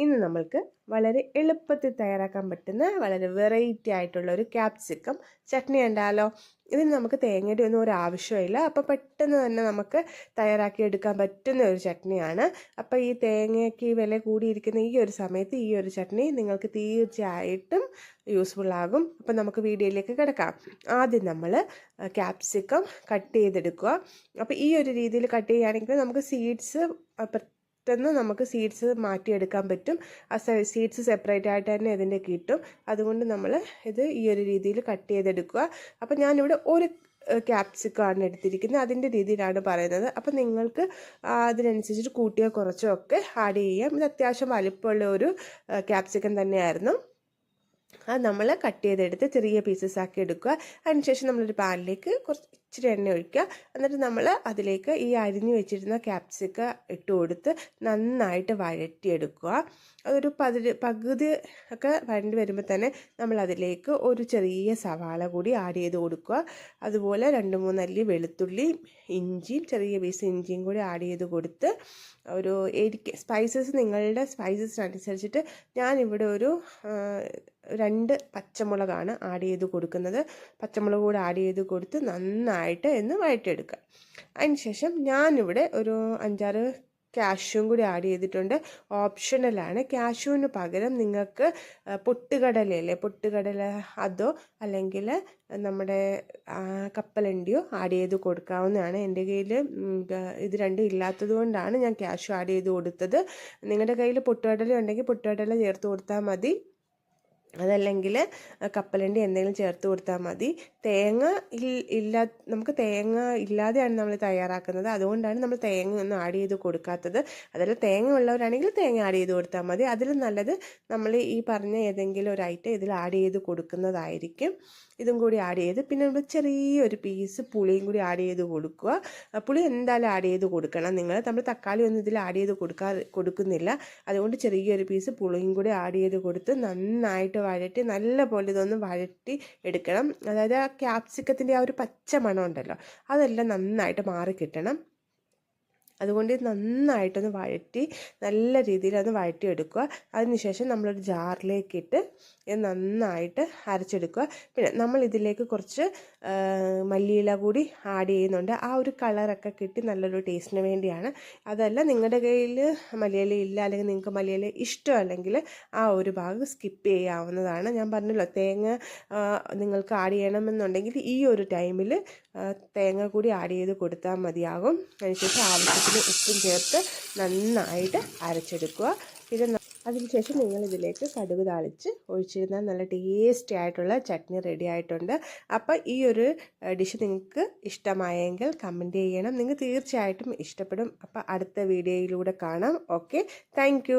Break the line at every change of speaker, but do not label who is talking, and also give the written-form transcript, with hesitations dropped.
ഇന്ന് നമ്മൾക്ക് വളരെ എളുപ്പത്തിൽ തയ്യാറാക്കാൻ പറ്റുന്ന വളരെ വെറൈറ്റി ആയിട്ടുള്ള ഒരു ക്യാപ്സിക്കം ചട്നി ഉണ്ടാലോ. ഇതിന് നമുക്ക് തേങ്ങയുടെ ഒന്നും ഒരു ആവശ്യമില്ല. അപ്പോൾ പെട്ടെന്ന് തന്നെ നമുക്ക് തയ്യാറാക്കി എടുക്കാൻ പറ്റുന്ന ഒരു ചട്നിയാണ്. അപ്പോൾ ഈ തേങ്ങയ്ക്ക് വില കൂടിയിരിക്കുന്ന ഈ ഒരു സമയത്ത് ഈ ഒരു ചട്നി നിങ്ങൾക്ക് തീർച്ചയായിട്ടും യൂസ്ഫുൾ ആകും. അപ്പോൾ നമുക്ക് വീഡിയോയിലേക്ക് കിടക്കാം. ആദ്യം നമ്മൾ ക്യാപ്സിക്കം കട്ട് ചെയ്തെടുക്കുക. അപ്പോൾ ഈ ഒരു രീതിയിൽ കട്ട് ചെയ്യുകയാണെങ്കിൽ നമുക്ക് സീഡ്സ് പെട്ടെന്ന് നമുക്ക് സീഡ്സ് മാറ്റിയെടുക്കാൻ പറ്റും. ആ സീഡ്സ് സെപ്പറേറ്റ് ആയിട്ട് തന്നെ ഇതിൻ്റെ കിട്ടും. അതുകൊണ്ട് നമ്മൾ ഇത് ഈ ഒരു രീതിയിൽ കട്ട് ചെയ്തെടുക്കുക. അപ്പോൾ ഞാനിവിടെ ഒരു ക്യാപ്സിക്കമാണ് എടുത്തിരിക്കുന്നത്. അതിൻ്റെ രീതിയിലാണ് പറയുന്നത്. അപ്പോൾ നിങ്ങൾക്ക് അതിനനുസരിച്ചിട്ട് കൂട്ടിയോ കുറച്ചോ ഒക്കെ ആഡ് ചെയ്യാം. ഇത് അത്യാവശ്യം വലിപ്പമുള്ള ഒരു ക്യാപ്സിക്കം തന്നെയായിരുന്നു. അത് നമ്മൾ കട്ട് ചെയ്തെടുത്ത് ചെറിയ പീസസ് ആക്കി എടുക്കുക. അതിനുശേഷം നമ്മളൊരു പാനിലേക്ക് ഇച്ചിരി എണ്ണ ഒഴിക്കുക. എന്നിട്ട് നമ്മൾ അതിലേക്ക് ഈ അരിഞ്ഞു വെച്ചിരുന്ന ക്യാപ്സിക്ക ഇട്ട് കൊടുത്ത് നന്നായിട്ട് വഴറ്റിയെടുക്കുക. അതൊരു പകുതി ഒക്കെ വഴണ്ടി വരുമ്പോൾ തന്നെ നമ്മൾ അതിലേക്ക് ഒരു ചെറിയ സവാള കൂടി ആഡ് ചെയ്ത് കൊടുക്കുക. അതുപോലെ 2-3 അല്ലി വെളുത്തുള്ളി, ഇഞ്ചിയും ചെറിയ പീസ് ഇഞ്ചിയും കൂടി ആഡ് ചെയ്ത് കൊടുത്ത് ഒരു സ്പൈസസ് നിങ്ങളുടെ സ്പൈസസിനനുസരിച്ചിട്ട് ഞാനിവിടെ ഒരു 2 പച്ചമുളകാണ് ആഡ് ചെയ്ത് കൊടുക്കുന്നത്. പച്ചമുളക് കൂടി ആഡ് ചെയ്ത് കൊടുത്ത് നന്നായിട്ട് എന്ന് വഴറ്റിയെടുക്കുക. അതിനുശേഷം ഞാനിവിടെ ഒരു 5-6 കാഷ്യൂം കൂടി ആഡ് ചെയ്തിട്ടുണ്ട്. ഓപ്ഷണലാണ്. കാഷ്യൂവിന് പകരം നിങ്ങൾക്ക് പൊട്ടുകടല അതോ അല്ലെങ്കിൽ നമ്മുടെ കപ്പലണ്ടിയോ ആഡ് ചെയ്ത് കൊടുക്കാവുന്നതാണ്. എൻ്റെ കയ്യിൽ ഇത് രണ്ടും ഇല്ലാത്തത് കൊണ്ടാണ് ഞാൻ കാഷ്യൂ ആഡ് ചെയ്ത് കൊടുത്തത്. നിങ്ങളുടെ കയ്യിൽ പൊട്ടുകടല ഉണ്ടെങ്കിൽ പൊട്ടുകടല ചേർത്ത് കൊടുത്താൽ മതി. അതല്ലെങ്കിൽ കപ്പലണ്ടി എന്തെങ്കിലും ചേർത്ത് കൊടുത്താൽ മതി. നമുക്ക് തേങ്ങ ഇല്ലാതെയാണ് നമ്മൾ തയ്യാറാക്കുന്നത്. അതുകൊണ്ടാണ് നമ്മൾ തേങ്ങ ഒന്നും ആഡ് ചെയ്ത് കൊടുക്കാത്തത്. അതല്ല തേങ്ങ ഉള്ളവരാണെങ്കിൽ തേങ്ങ ആഡ് ചെയ്ത് കൊടുത്താൽ മതി. അതിലും നല്ലത് നമ്മൾ ഈ പറഞ്ഞ ഏതെങ്കിലും ഒരു ഐറ്റം ഇതിൽ ആഡ് ചെയ്ത് കൊടുക്കുന്നതായിരിക്കും. ഇതും കൂടി ആഡ് ചെയ്ത് പിന്നെ നമ്മൾ ചെറിയൊരു പീസ് പുളിയും കൂടി ആഡ് ചെയ്ത് കൊടുക്കുക. പുളി എന്തായാലും ആഡ് ചെയ്ത് കൊടുക്കണം. നമ്മൾ തക്കാളി ഒന്നും ഇതിൽ ആഡ് ചെയ്ത് കൊടുക്കുന്നില്ല. അതുകൊണ്ട് ചെറിയൊരു പീസ് പുളിയും കൂടി ആഡ് ചെയ്ത് കൊടുത്ത് നന്നായിട്ട് വഴറ്റി നല്ലപോലെ ഇതൊന്ന് വഴറ്റി എടുക്കണം. അതായത് ആ ക്യാപ്സിക്കത്തിൻ്റെ ആ ഒരു പച്ച മണം ഉണ്ടല്ലോ, അതെല്ലാം നന്നായിട്ട് മാറിക്കിട്ടണം. അതുകൊണ്ട് നന്നായിട്ടൊന്ന് വഴറ്റി നല്ല രീതിയിൽ അത് വഴറ്റിയെടുക്കുക. അതിനുശേഷം നമ്മളൊരു ജാറിലേക്കിട്ട് ഇത് നന്നായിട്ട് അരച്ചെടുക്കുക. പിന്നെ നമ്മൾ ഇതിലേക്ക് കുറച്ച് മല്ലിയില കൂടി ആഡ് ചെയ്യുന്നുണ്ട്. ആ ഒരു കളറൊക്കെ കിട്ടി നല്ലൊരു ടേസ്റ്റിന് വേണ്ടിയാണ്. അതല്ല നിങ്ങളുടെ കയ്യിൽ മല്ലിയില ഇല്ല അല്ലെങ്കിൽ നിങ്ങൾക്ക് മല്ലിയില ഇഷ്ടമല്ലെങ്കിൽ ആ ഒരു ഭാഗം സ്കിപ്പ് ചെയ്യാവുന്നതാണ്. ഞാൻ പറഞ്ഞല്ലോ തേങ്ങ നിങ്ങൾക്ക് ആഡ് ചെയ്യണമെന്നുണ്ടെങ്കിൽ ഈ ഒരു ടൈമിൽ തേങ്ങ കൂടി ആഡ് ചെയ്ത് കൊടുത്താൽ മതിയാകും. അതിനുശേഷം ആവശ്യത്തിന് ഉപ്പും ചേർത്ത് നന്നായിട്ട് അരച്ചെടുക്കുക. പിന്നെ അതിനുശേഷം നിങ്ങളിതിലേക്ക് കടുക് താളിച്ച് ഒഴിച്ചിരുന്നാൽ നല്ല ടേസ്റ്റി ആയിട്ടുള്ള ചട്നി റെഡി ആയിട്ടുണ്ട്. അപ്പോൾ ഈ ഒരു ഡിഷ് നിങ്ങൾക്ക് ഇഷ്ടമായെങ്കിൽ കമൻറ്റ് ചെയ്യണം. നിങ്ങൾക്ക് തീർച്ചയായിട്ടും ഇഷ്ടപ്പെടും. അപ്പോൾ അടുത്ത വീഡിയോയിലൂടെ കാണാം. Okay, thank